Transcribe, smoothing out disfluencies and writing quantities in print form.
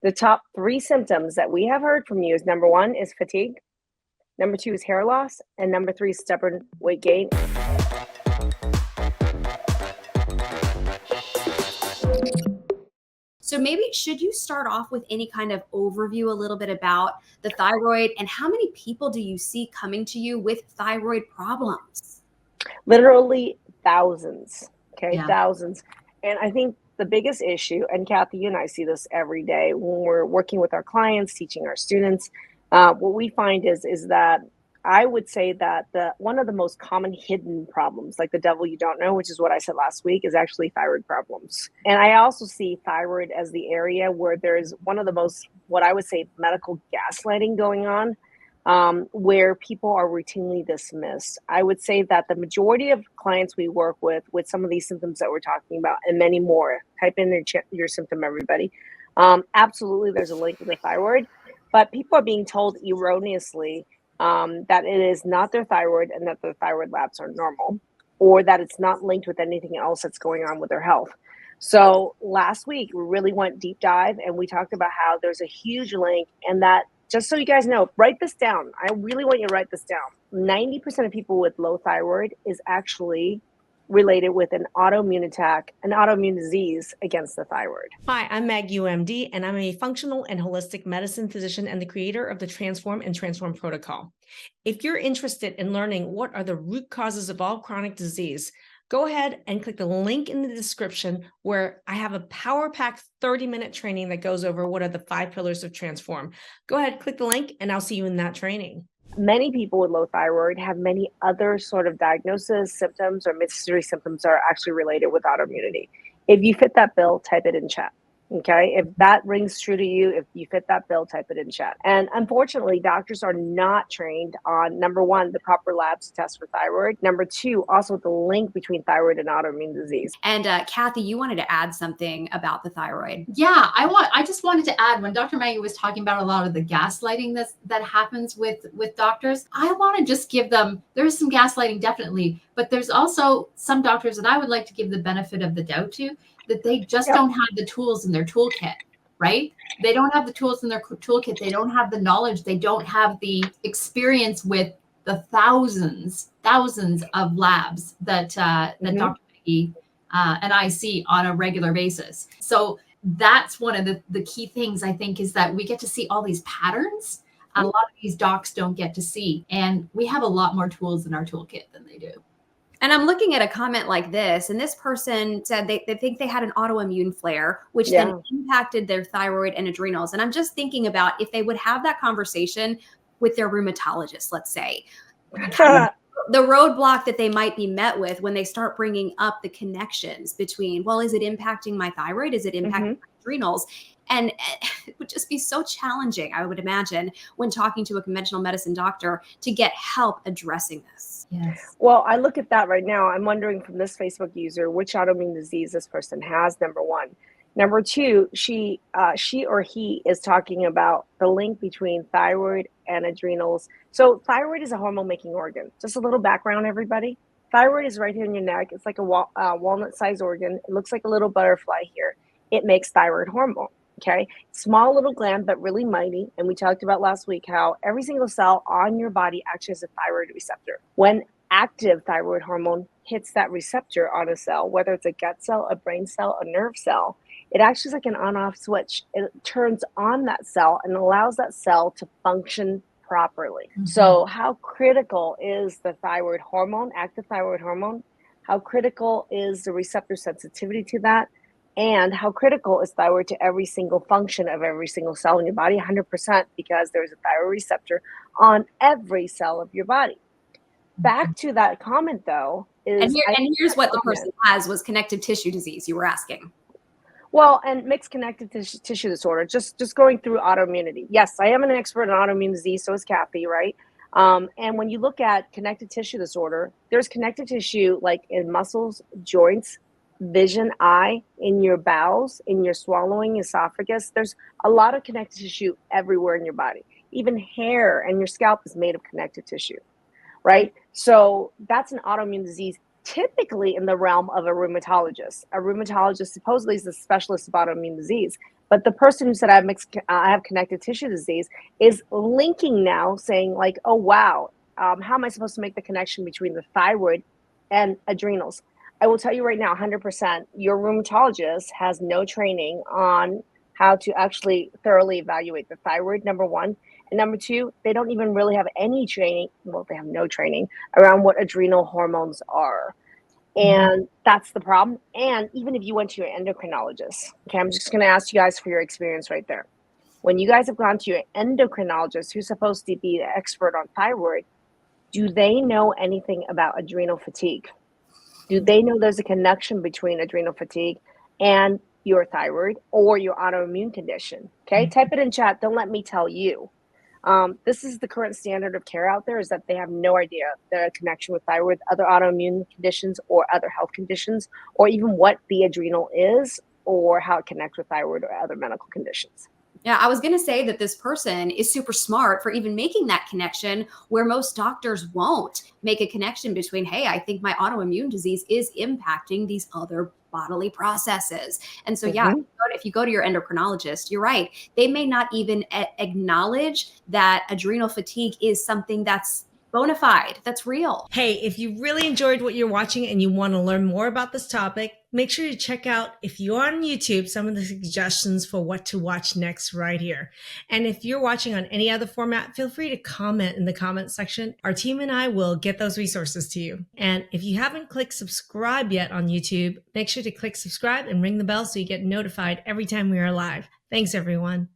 The top 3 symptoms that we have heard from you is number 1 is fatigue, number 2 is hair loss, and number 3 is stubborn weight gain. So maybe should you start off with any kind of overview a little bit about the thyroid, and how many people do you see coming to you with thyroid problems? Literally thousands, okay, Yeah. thousands. And I think the biggest issue, and Kathy, you and I see this every day when we're working with our clients, teaching our students, what we find is that I would say that one of the most common hidden problems, like the devil you don't know, which is what I said last week, is actually thyroid problems. And I also see thyroid as the area where there's one of the most, what I would say, medical gaslighting going on, where people are routinely dismissed. I would say that the majority of clients we work with some of these symptoms that we're talking about and many more, type in your symptom, everybody. Absolutely, there's a link with the thyroid, but people are being told erroneously that it is not their thyroid and that their thyroid labs are normal, or that it's not linked with anything else that's going on with their health. So last week, we really went deep dive and we talked about how there's a huge link, and that, just so you guys know, write this down. I really want you to write this down. 90% of people with low thyroid is actually related with an autoimmune attack, an autoimmune disease against the thyroid. Hi, I'm Maggie Yu, MD, and I'm a functional and holistic medicine physician and the creator of the Transform and Transform Protocol. If you're interested in learning what are the root causes of all chronic disease, go ahead and click the link in the description where I have a power-packed 30-minute training that goes over what are the 5 pillars of Transform. Go ahead, click the link, and I'll see you in that training. Many people with low thyroid have many other sort of diagnoses, symptoms, or mystery symptoms that are actually related with autoimmunity. If you fit that bill, type it in chat. Okay, if that rings true to you, if you fit that bill, type it in chat. And unfortunately, doctors are not trained on, number 1, the proper labs to test for thyroid. Number 2, also the link between thyroid and autoimmune disease. And Kathy, you wanted to add something about the thyroid. Yeah, I just wanted to add, when Dr. Maggie was talking about a lot of the gaslighting that happens with doctors, I want to just give them, there's some gaslighting definitely, but there's also some doctors that I would like to give the benefit of the doubt to, that they just don't have the tools in their toolkit, right? They don't have the tools in their toolkit. They don't have the knowledge. They don't have the experience with the thousands of labs that Dr. Maggie and I see on a regular basis. So that's one of the key things, I think, is that we get to see all these patterns. A lot of these docs don't get to see, and we have a lot more tools in our toolkit than they do. And I'm looking at a comment like this, and this person said they think they had an autoimmune flare, which then impacted their thyroid and adrenals. And I'm just thinking about if they would have that conversation with their rheumatologist, let's say, the roadblock that they might be met with when they start bringing up the connections between, well, is it impacting my thyroid? Is it impacting my adrenals? And it would just be so challenging, I would imagine, when talking to a conventional medicine doctor to get help addressing this. Yes. Well, I look at that right now. I'm wondering from this Facebook user which autoimmune disease this person has, number 1. Number 2, she or he is talking about the link between thyroid and adrenals. So thyroid is a hormone-making organ. Just a little background, everybody. Thyroid is right here in your neck. It's like a walnut-sized organ. It looks like a little butterfly here. It makes thyroid hormone. Okay, small little gland, but really mighty. And we talked about last week how every single cell on your body actually has a thyroid receptor. When active thyroid hormone hits that receptor on a cell, whether it's a gut cell, a brain cell, a nerve cell, it actually is like an on-off switch. It turns on that cell and allows that cell to function properly. So how critical is the thyroid hormone, active thyroid hormone? How critical is the receptor sensitivity to that? And how critical is thyroid to every single function of every single cell in your body? 100%, because there's a thyroid receptor on every cell of your body. Back to that comment, though, is... And here's what the person has was connective tissue disease, you were asking. Well, and mixed connective tissue disorder, just going through autoimmunity. Yes, I am an expert in autoimmune disease, so is Kathy, right? And when you look at connective tissue disorder, there's connective tissue like in muscles, joints, vision, eye, in your bowels, in your swallowing, esophagus. There's a lot of connective tissue everywhere in your body. Even hair and your scalp is made of connective tissue, right? So that's an autoimmune disease, typically in the realm of a rheumatologist. A rheumatologist supposedly is a specialist of autoimmune disease, But the person who said I have connective tissue disease is linking now, saying like, oh wow, how am I supposed to make the connection between the thyroid and adrenals? I will tell you right now, 100%, your rheumatologist has no training on how to actually thoroughly evaluate the thyroid, number one. And number two, they don't even really have any training. Well, they have no training around what adrenal hormones are. And that's the problem. And even if you went to your endocrinologist, okay, I'm just going to ask you guys for your experience right there. When you guys have gone to your endocrinologist, who's supposed to be the expert on thyroid, do they know anything about adrenal fatigue? Do they know there's a connection between adrenal fatigue and your thyroid or your autoimmune condition? Okay, type it in chat. Don't let me tell you. This is the current standard of care out there, is that they have no idea the connection with thyroid, other autoimmune conditions or other health conditions, or even what the adrenal is or how it connects with thyroid or other medical conditions. Yeah, I was going to say that this person is super smart for even making that connection where most doctors won't make a connection between, hey, I think my autoimmune disease is impacting these other bodily processes. And so, yeah, if you go to your endocrinologist, you're right. They may not even acknowledge that adrenal fatigue is something that's bona fide, that's real. Hey, if you really enjoyed what you're watching and you want to learn more about this topic, make sure you check out, if you're on YouTube, some of the suggestions for what to watch next right here. And if you're watching on any other format, feel free to comment in the comment section. Our team and I will get those resources to you. And if you haven't clicked subscribe yet on YouTube, make sure to click subscribe and ring the bell so you get notified every time we are live. Thanks, everyone.